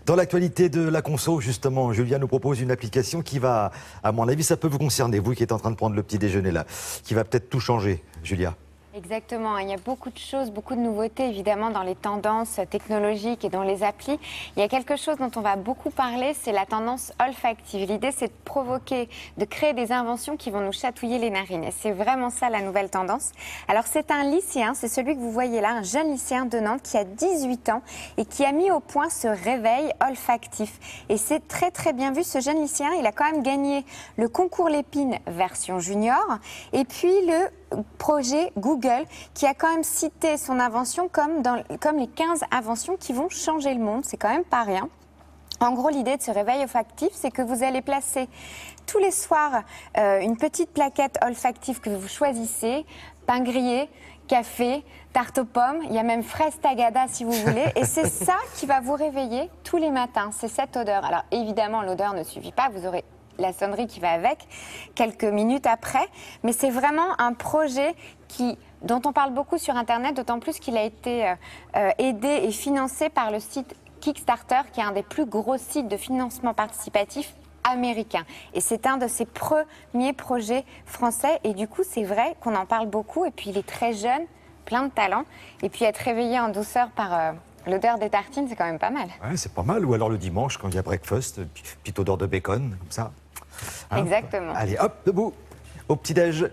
Dans l'actualité de la conso, justement, Julia nous propose une application qui va, à mon avis, ça peut vous concerner, vous qui êtes en train de prendre le petit déjeuner là, qui va peut-être tout changer, Julia. Exactement, il y a beaucoup de choses, beaucoup de nouveautés évidemment dans les tendances technologiques et dans les applis. Il y a quelque chose dont on va beaucoup parler, c'est la tendance olfactive. L'idée c'est de provoquer, de créer des inventions qui vont nous chatouiller les narines. Et c'est vraiment ça la nouvelle tendance. Alors c'est un lycéen, c'est celui que vous voyez là, un jeune lycéen de Nantes qui a 18 ans et qui a mis au point ce réveil olfactif. Et c'est très très bien vu, ce jeune lycéen, il a quand même gagné le concours Lépine version junior et puis le projet Google qui a quand même cité son invention comme les 15 inventions qui vont changer le monde. C'est quand même pas rien. En gros, l'idée de ce réveil olfactif, c'est que vous allez placer tous les soirs une petite plaquette olfactive que vous choisissez, pain grillé, café, tarte aux pommes, il y a même fraise tagada si vous voulez. Et c'est ça qui va vous réveiller tous les matins, c'est cette odeur. Alors évidemment, l'odeur ne suffit pas, vous aurez la sonnerie qui va avec, quelques minutes après. Mais c'est vraiment un projet dont on parle beaucoup sur Internet, d'autant plus qu'il a été aidé et financé par le site Kickstarter, qui est un des plus gros sites de financement participatif américain. Et c'est un de ses premiers projets français. Et du coup, c'est vrai qu'on en parle beaucoup. Et puis, il est très jeune, plein de talent. Et puis, être réveillé en douceur par l'odeur des tartines, c'est quand même pas mal. Ouais, c'est pas mal. Ou alors le dimanche, quand il y a breakfast, petite odeur de bacon, comme ça. Hein. Exactement. Allez, hop, debout, au petit-déj.